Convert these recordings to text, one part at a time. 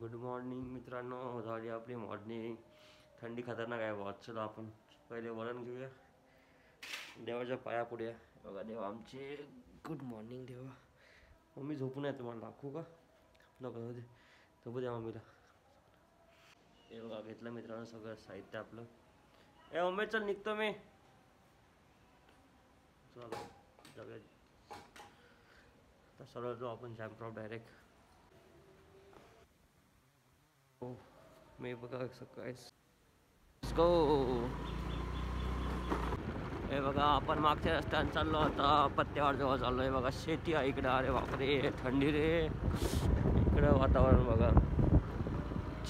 Good morning मित्रांनो, झाली आपली मॉर्निंग. थंडी खतरनाक आहे बहुत. चला आपण पहिले वरण घेऊया, देवाच्या पाया पुढे. बघा देवा आमचे, गुड मॉर्निंग देवा. मम्मी झोपून आहे, तुम्हाला दाखवू का? नको दे, झोपू द्या मम्मीला. हे बघा घेतलं मित्रांनो सगळं साहित्य आपलं. ए मम्मी चल निघतो मी. चला जाऊया. तर सरळ जाऊ आपण जॅम्पड्रॉप डायरेक्ट. हो मी बघा सकाळी गो. हे बघा आपण मागच्या रस्त्याने चाललो आता पत्त्यावर जवळ चाललो आहे. बघा शेती आहे इकडं. अरे बापरे थंडी रे इकडं वातावरण बघा.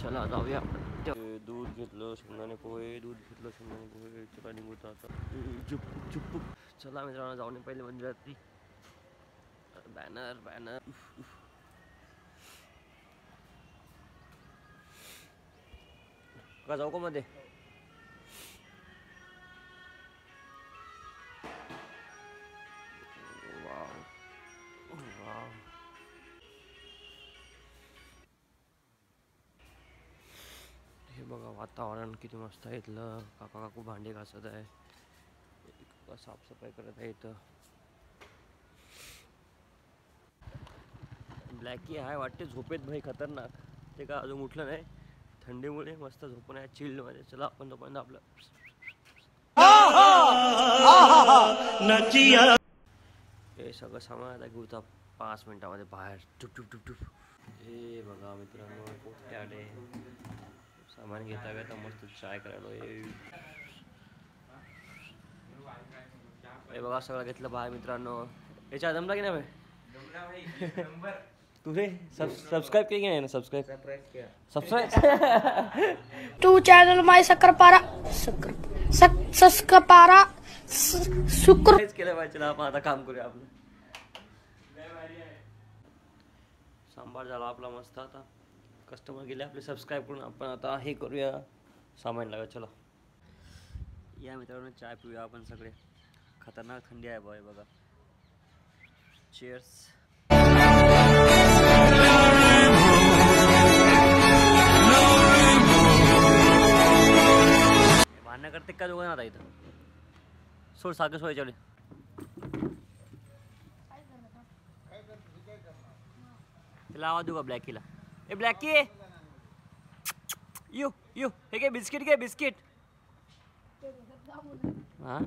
चला जाऊया. दूध घेतलं, शेंगदाणे पोहे, दूध घेतलं, शेंगदाणे पोहे. चला निघून आता चुप चुप. चला मित्रांनो जाऊन पहिले मंदिरात. बॅनर बॅनर का जाऊ का मध्ये? हे बघा वातावरण किती मस्त आहे इथलं. काका काकू भांडे घासत आहे, साफसफाई करत आहे इथं. ब्लॅकी आहे वाटते झोपेत भाई खतरनाक. ते का अजून उठलं नाही, थंडीमुळे मस्त झोपून आहे चिल्ड मध्ये. चला आपण तोपर्यंत आपलं हे सगळं सामान आता घेऊ 5 मिनिटामध्ये बाहेर. टुप टुप टुप टुप. हे बघा मित्रांनो पोस्ट आले. सामान घेता घेता मस्त चाय करायला. हे बघा सगळं घेतलं बाहेर मित्रांनो. याच्या जमला की नाही भाई? तुझे सब्सक्राइब केली नाही ना? सब्सक्राइब तू चॅनल माय सकरपारा सकरपारा शुक्र केलं पाहिजे. आपण आता काम करूया आपलं. सांबार झाला आपला मस्त. आता कस्टमर गेले आपले सबस्क्राईब करून. आपण आता हे करूया, सामान लागा. चला या मित्रांनो चाय पिऊया आपण सगळे. खतरनाक थंडी आहे बॉय बघा. चीयर्स. भांडणं करते का दोघं आता इथं? सोड साखर सोय चालू. तिला आवाज देऊ का ब्लॅकीला? ए ब्लॅकी यू यू हे घे बिस्किट, घे बिस्किट. हां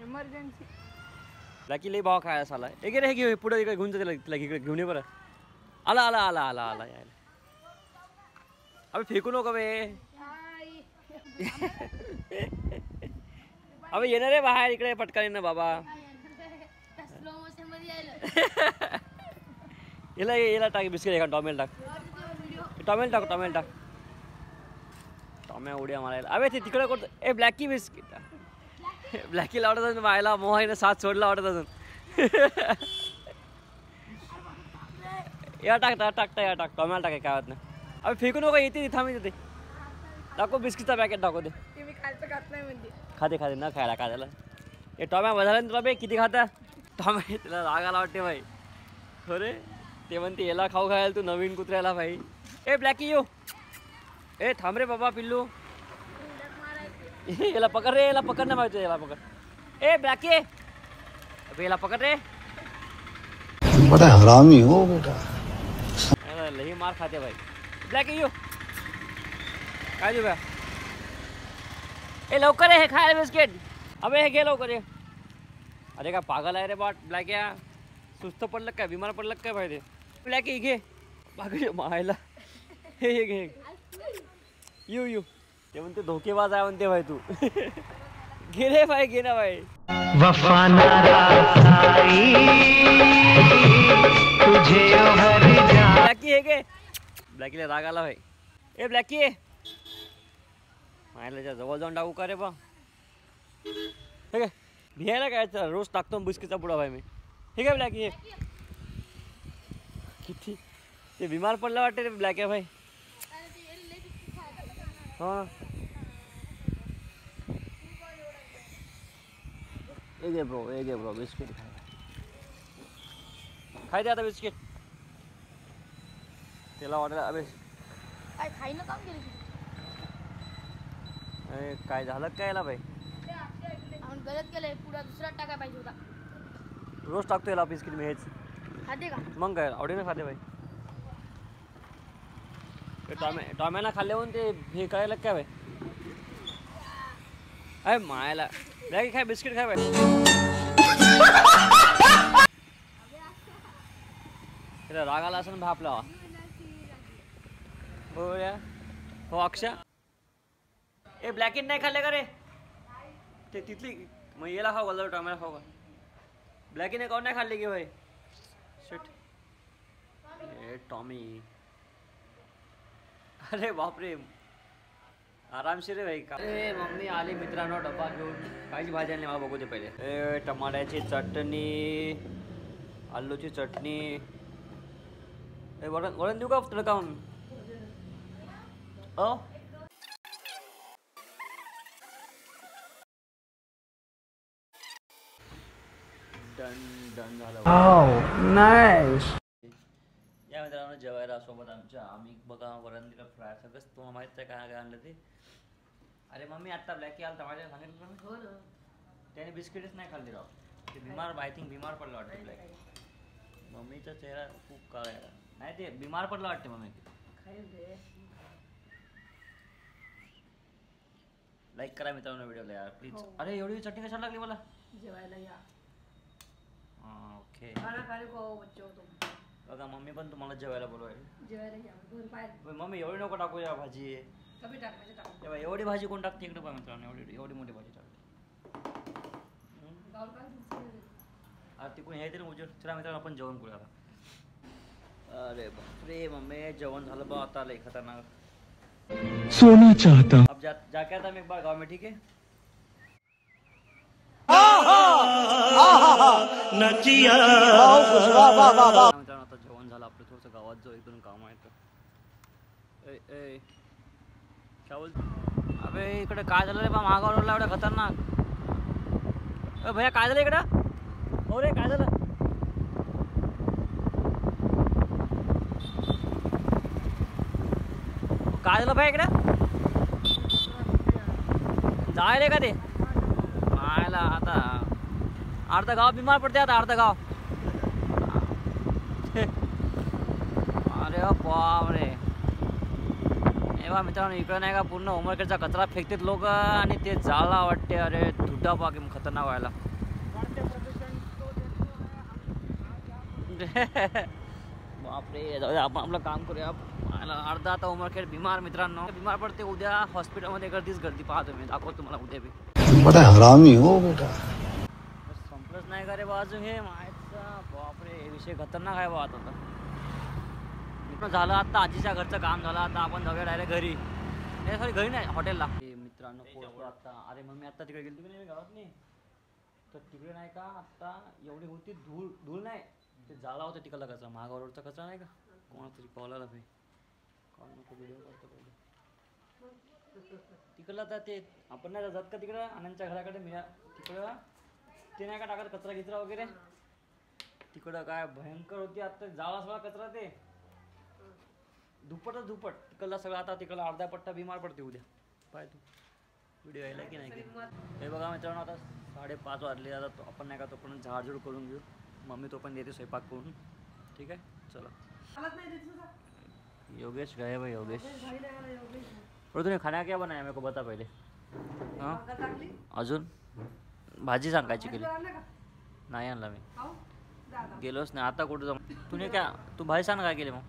इमर्जन्सी. ब्लॅकी लई भाव खायला साला. एक रे हे घेऊ पुढे इकडे घेऊन जाते. तिला इकडे घेऊन ये बरं. आला आला आला आला आला यायला. अबे फेकू नको बे. अबे येणार रे बाहेर इकडे पटकन येणं बाबा. याला याला टाक बिस्किट. एका टॉमेल टाक, टॉमेल टाक, टॉमेल टाक. टॉम्या उड्या मारायला. अबे ते तिकडे करतो. ए ब्लॅकी बिस्किट. ब्लॅकीला आवडत अजून मायला. मोहाईने साथ सोडला आवडत अजून. या टाक टाकता या टाक. टॉमेल टाक काय होत नाही. अबे फेकू नको. येते थांबी येते. टाको बिस्किटचा पॅकेट टाकू दे. खाते खाते न खायला खायला. हे टॉम्या बजाला तुला बे किती खाता? टॉम्या तिला रागाला वाटते भाई. अरे ते म्हणते याला खाऊ खायला तू नवीन कुत्र्याला भाई. ए ब्लॅकी येऊ. ए थांब रे बाबा पिल्लू. याला पकड रे. याला पकड नाही माहिती. याला पकड. ए ब्लॅकी अबे याला पकड रे. बड़ा हरामी हो बेटा. लई मार खाते भाई. ब्लॅकी येऊ. काय देऊ बा? ए लवकर हे खायला बिस्किट. अबे हे घे लवकर ये. अरे का पागल आहे रे बाट ब्लॅक्या. सुस्त पडलं काय? बिमार पडलं काय पाहिजे? ब्लॅकी घे. पागल मायला. हे घे. You you. ते म्हणते धोकेबाज आहे म्हणते भाई तू. घे रे भाई, घे ना भाई. ब्लॅकी हे घे. ब्लॅकीला राग आला भाई. ए ब्लॅकी मायला जवळ जाऊन टाकू का रे बा? हे काय भियायला काय? रोज टाकतो बिस्किटचा पुडा भाई मी. हे काय ब्लॅकी. किती ते बिमार पडलं वाटते रे ब्लॅक आहे भाई. हा एक आहे ब्रो बिस्किट खाय दे आता बिस्किट त्याला ऑर्डर. अबे काय खाईनं काम केलं काय झालं काय याला भाई. आपण गलत केलंय पुढे दुसरा टाका पाहिजे होता. रोज टाकतो याला बिस्किट मी हेच. खाते का मग काय आवडीने खाते भाई. टॉमॅना खाल्ल्याहून ते हे करायला काय भाई. अरे मायला ब्लॅक खाय बिस्किट खाय भाई. त्याला राग आला असं ना आपला हो या हो अक्षा. ए ब्लॅक नाही खाल्ले का रे ते तिथली मग याला खाऊ घाल टोमॅटो खाऊ का. ब्लॅक काऊन नाही खाल्ले की भाई. शिट ए टॉमी अरे बापरे आरामशीर रे भाई. अरे मम्मी आली मित्रांनो डब्बा घेऊन. कायची भाजी आणली मला बघू दे पहिले. ए टमाट्याची चटणी आलूची चटणी. ए वरण देऊ का तडकावून. ओ डन झालं. या मित्रांनो जेवायला सोबत आमच्या आम्ही बघा वरण दिलं फ्राय सगळंच तुम्हाला माहित आहे काय काय आणलं ते. अरे मम्मी आता ब्लॅकी आला टमाटर सांगितलं ना. हो ना त्याने बिस्किटच नाही खाल्ली राव. ते बिमार आय थिंक बिमार पडलं वाटतं ब्लॅक. मम्मीचा चेहरा खूप काळा आहे. नाही ते बिमार पडलं वाटते मम्मी. लाईक करा मित्रांनो व्हिडिओला यार प्लीज. अरे एवढी चटणी कशाला लागली मला जेवायला या. ओके खाना खाने को बच्चे हो तुम. बघा मम्मी पण तुम्हाला जेवायला बोलवायला. जेवायला या दोन पाय मम्मी एवढी नको टाकू या भाजी आहे. कमी टाकायचे टाक. तेव्हा एवढी भाजी कोण टाकते इकडे. पण मित्रांनो एवढी मोठी भाजी टाकते. गाव काय तुमचं. अरे तिकडून हे तरी उजेड. चला मित्रांनो आपण जेवण करूया आता. अरे बापरे मम्मी जेवण झालं बा आता लय खतरनाक. सोना चाहता. अब जाके आता मैं एक बार गाँव में. ठीक है मित्रांनो आता जेवण झालं आपलं. थोडंसं गावात जाऊ इकडून काम आहे तर. काय बोल. अबे इकडे काय झालं रे बा महागाव रोडला एवढं खतरनाक. भैया काय झालं इकडं. हो रे काय झालं. काय झालं भाई इकडं. जायले का ते मायला आता अर्ध गाव बिमार पडते आता अर्ध गाव. अरे बाप रे. हे बा मित्रांनो इकडं नाही का पूर्ण उमरखेडचा कचरा फेकतात लोक आणि ते जाळला वाटते. अरे धुड्डा पाक खतरनाक व्हायला. बापरे जाऊ आपण आपलं काम करूया. अर्धा आता उमरखेड बिमार मित्रांनो बिमार पडते. उद्या हॉस्पिटलमध्ये गर्दी पाहतो मी. दाखवतो तुम्हाला उद्या बी. बड़ा हरामी हो बेटा. संपलंच नाही का रे बाजू हे मायचा. बापरे हे विषय खतरनाक आहे बा आता. झालं आता आजीच्या घरचं काम झालं. आता आपण जाऊया डायरेक्ट घरी. नाही सॉरी घरी नाही हॉटेलला. मित्रांनो पोहोचलो आता. अरे मम्मी आता तिकडे गेली तुम्ही गावात नाही तर तिकडे नाही का आता एवढी होती धूळ नाही ते झाला होता तिकडला कचरा. महागाव रोडचा कचरा नाही का. कोणातरी कॉल आला भाई. कॉल नको व्हिडिओ करतो पहिले. तिकडला तर ते आपण नाही जात का तिकडं आनंदच्या घराकडे मिळा तिकडं ते नाही का टाकत कचरा गिचरा वगैरे. तिकडं काय भयंकर होती आता जाळा सगळा कचरा. ते दुप्पटच दुप्पट तिकडला सगळं. आता तिकडला अर्धा पट्टा बिमार पडते उद्या. पाय तू व्हिडिओ यायला की नाही. हे बघा मित्रांनो आता 5:30 वाजले. आता आपण नाही का तो पण झाडझूड करून घेऊ. मम्मी तो पण देते स्वयंपाक करून. ठीक आहे चला. योगेश गए भाई योगेश. और तूने खाना क्या बनाया मेरे को बता पहले. हाँ अजून भाजी सांगायची केली नाही आणला मी. गेलोच नाही आता कुठं जाऊ. तुने क्या तू भाजी सांग काय केले मग.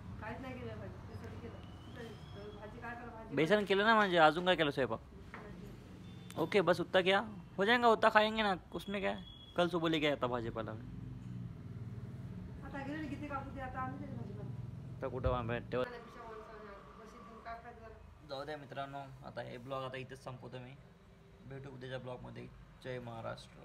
बेसन केलं ना म्हणजे अजून काय केलं स्वयंपाक. ओके बस उतना क्या हो जाएगा उतना खाएंगे ना उसमें क्या है. कल सुबह लेके आता भाजीपाला आता कुठं भेटते. जाऊ द्या मित्रांनो आता हे ब्लॉग आता इथेच संपवतो मी. भेटू उद्याच्या ब्लॉगमध्ये. जय महाराष्ट्र.